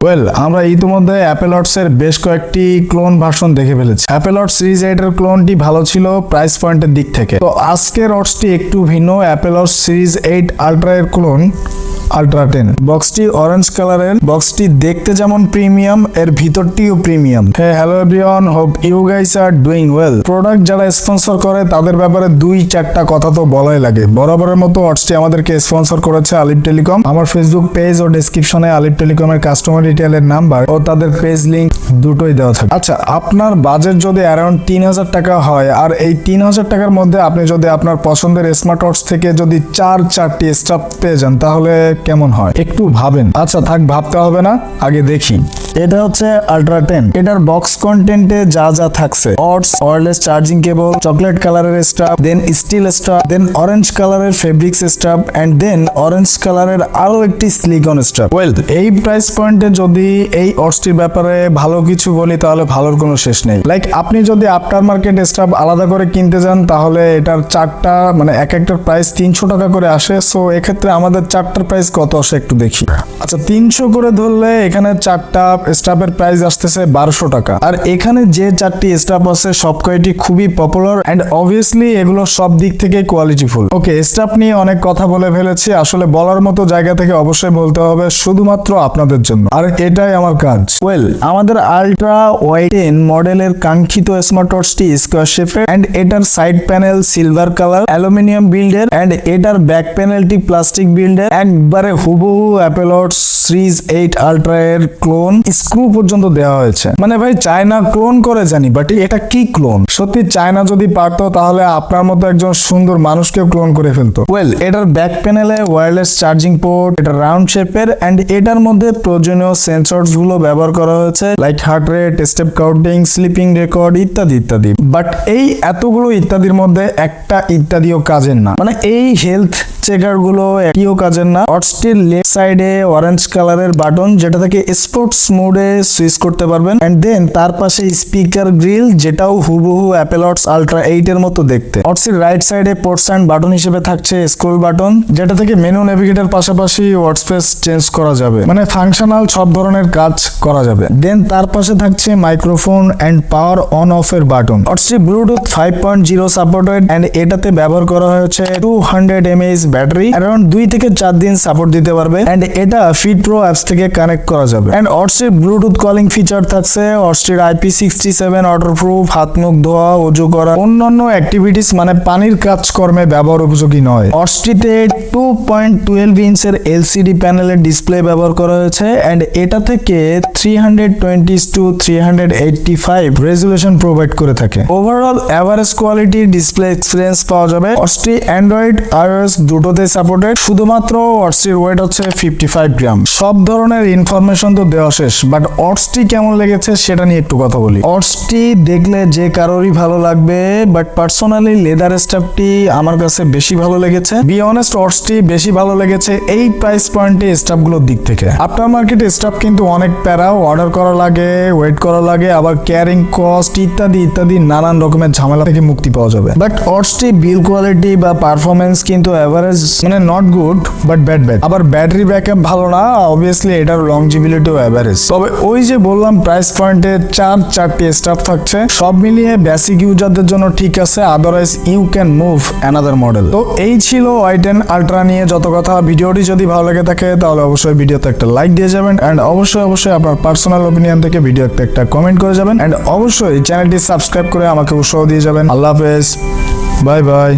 Well, আমরা ইতিমধ্যে Apple watch এর বেশ কয়েকটি ক্লোন ভার্সন দেখে ফেলেছি। অ্যাপল ওয়াচ সিরিজ 8 এর ক্লোনটি ভালো ছিল প্রাইস পয়েন্টের দিক থেকে। তো আজকের ওয়াচটি একটু ভিন্ন। অ্যাপল ওয়াচ সিরিজ 8 আলট্রা এর ক্লোন আলট্রা 10। বক্সটি অরেঞ্জ কালারের। বক্সটি দেখতে যেমন প্রিমিয়াম, এর ভিতরটিও premium. Hello everyone, hope you guys are doing well. Product যারা স্পন্সর করে তাদের ব্যাপারে 2-4টা কথা তো বলাই লাগে। বরাবরের মতো ওয়াচটি আমাদেরকে স্পন্সর করেছে আলিপ টেলিকম। আমার ফেসবুক পেজ ও ডেসক্রিপশনে আলিপ টেলিকমের কাস্টমার ডিটেইলের নাম্বার ও তাদের পেজ লিংক দুটোই দেওয়া থাকে। আচ্ছা, আপনার বাজেট যদি অ্যারাউন্ড 3000 টাকা হয় আর এই 3000 টাকার মধ্যে আপনি যদি আপনার পছন্দের স্মার্ট ওয়াচ থেকে যদি 4টি স্টাফ পেয়ে যান তাহলে কেমন হয় একটু ভাবেন। আচ্ছা থাক, ভাবতে হবে না, আগে দেখি। এটা হচ্ছে আলট্রা 10। এটার বক্স কন্টেন্টে যা যা থাকছে: watch, wireless charging cable, chocolate কালারের strap, then steel strap, then orange কালারের fabrics strap, and then orange কালারের আরো একটি সিলিকন স্ট্রাপ। ওয়েল, এই প্রাইস পয়েন্টে যদি এই ওয়াচটির ব্যাপারে ভালো কিছু বলি তাহলে ভালোর কোনো শেষ নেই। লাইক আপনি যদি আফটার মার্কেট স্ট্রাপ আলাদা করে কিনতে যান তাহলে এটার 4টা মানে এক একটার প্রাইস 300 টাকা করে আসে। সো এক্ষেত্রে আমাদের 4টার প্রাইস কত আসে একটু দেখি। আচ্ছা, 300 করে ধরলে এখানে 4টা স্ট্রাপের প্রাইস আসতেছে 1200 টাকা। আর এখানে যে 4টি স্ট্রাপ আছে সব কয়টি খুবই পপুলার এন্ড অবভিয়াসলি এগুলো সব দিক থেকে কোয়ালিটিফুল। ওকে, স্ট্রাপ নিয়ে অনেক কথা বলে ফেলেছি। আসলে বলার মতো জায়গা থেকে অবশ্যই বলতে হবে শুধুমাত্র আপনাদের জন্য, আর এটাই আমার কাজ। ওয়েল, আমাদের আলট্রা y10 মডেলের কাঙ্ক্ষিত স্মার্ট ওয়াচটি স্কোয়ার শেপের এন্ড এটার side panel silver colour aluminium বিল্ডের এন্ড এটার ব্যাক প্যানেলটি প্লাস্টিক বিল্ডের। একবারে হুবহু অ্যাপল ওয়াচ সিরিজ 8 আলট্রা এর ক্লোন স্ক্রু পর্যন্ত দেওয়া হয়েছে। মানে ভাই, চায়না ক্লোন করে জানি, বাট এটা কি ক্লোন? সত্যি চায়না যদি পারতো তাহলে আপনার মতো একজন সুন্দর মানুষকেও ক্লোন করে ফেলতো। ওয়েল, এটার ব্যাক প্যানেলে ওয়্যারলেস চার্জিং পোর্ট, এটা রাউন্ড শেপের এন্ড এটার মধ্যে প্রয়োজনীয় সেন্সরস গুলো ব্যবহার করা হয়েছে, like heart rate, step counting, sleeping record ইত্যাদি ইত্যাদি। বাট এই এতগুলো ইত্যাদির মধ্যে একটা ইত্যাদিও কাজের না। মানে এই হেলথ চেকার গুলো একটিও কাজের না। ওয়াচটির লেফট সাইডে অরেঞ্জ কালারের বাটন যেটা থেকে স্পোর্টস মোডে সুইচ করতে পারবেন এন্ড দেন তার পাশে স্পিকার গ্রিল যেটাও হুবহু অ্যাপল ওয়াচ আলট্রা 8 এর মতো দেখতে। ওয়াচটির রাইট সাইডে পোর্টস এন্ড বাটন হিসেবে থাকছে স্ক্রল বাটন যেটা থেকে মেনু নেভিগেটর পাশাপাশি ওয়াচ স্পেস চেঞ্জ করা যাবে, মানে ফাংশনাল সব ধরনের কাজ করা যাবে। দেন তার পাশে থাকছে microphone and power on off এর বাটন। ওয়াচটি ব্লুটুথ 5.0 সাপোর্টেড এন্ড এটাতে ব্যবহার করা হয়েছে 200 mAh ব্যাটারি। অ্যারাউন্ড 2 থেকে 4 দিন সাপোর্ট দিতে পারবে এন্ড এটা ফিট প্রো অ্যাপস থেকে কানেক্ট করা যাবে। এন্ড ওয়াচটির ব্লুটুথ কলিং ফিচার থাকছে। ওয়াচটির IP67 ওয়াটারপ্রুফ, হাত মুখ ধোয়া, ওযু করা, অন্যান্য অ্যাক্টিভিটিস মানে পানির কাজকর্মে ব্যবহার উপযোগী নয়। ওয়াচটিতে 2.12 ইঞ্চের এলসিডি প্যানেলের ডিসপ্লে ব্যবহার করা হয়েছে এন্ড এটা থেকে 320x385 রেজুলেশন প্রোভাইড করে থাকে। Overall average quality display experience পাওয়া যাবে। ওয়াচটি অ্যান্ড্রয়েড iOS দুটোতে সাপোর্টেড। শুধুমাত্র ওয়াচটির ওয়েট হচ্ছে 55 গ্রাম। সব ধরনের ইনফরমেশন তো দেওয়া শেষ, বাট ওয়াচটি কেমন লেগেছে সেটা নিয়ে একটু কথা বলি। ওয়াচটি দেখলে যে কারোরই ভালো লাগবে, বাট পার্সোনালি লেদার স্ট্রাপটি আমার কাছে বেশি ভালো লেগেছে। বি অনেস্ট, ওয়াচটি বেশি ভালো লেগেছে এই প্রাইস পয়েন্টে স্ট্রাপগুলোর দিক থেকে। আফটার মার্কেটে স্ট্রাপ কিন্তু অনেক প্যারা, অর্ডার করা লাগে, ওয়েট করা লাগে, আবার ক্যারিং কস্ট ইত্যাদি ইত্যাদি নানান রকমের ঝামেলা থেকে মুক্তি পাওয়া যাবে। বাট ওয়াচটি বিল কোয়ালিটি বা পারফরমেন্স কিন্তু এভারেজ, মানে নট গুড বাট ব্যাড। আবার ব্যাটারি ব্যাকআপ ভালো না। অবভিয়াসলি এটার লংজিবিলিটিও এভারেজ। তবে ওই যে বললাম প্রাইস পয়েন্টে 4টি স্টাফ থাকছে, সব মিলিয়ে বেসিক ইউজারদের জন্য ঠিক আছে। Otherwise you can move another model. তো এই ছিল y10 আলট্রা নিয়ে যত কথা। ভিডিওটি যদি ভালো লেগে থাকে তাহলে অবশ্যই ভিডিওতে একটা লাইক দিয়ে যাবেন এন্ড অবশ্যই আপনার পার্সোনাল ওপিনিয়ন থেকে ভিডিওতে একটা কমেন্ট করে যাবেন এন্ড অবশ্যই চ্যানেলটি সাবস্ক্রাইব করে আমাকে উৎসাহ দিয়ে যাবেন। আল্লাহ হাফেজ, বাই বাই।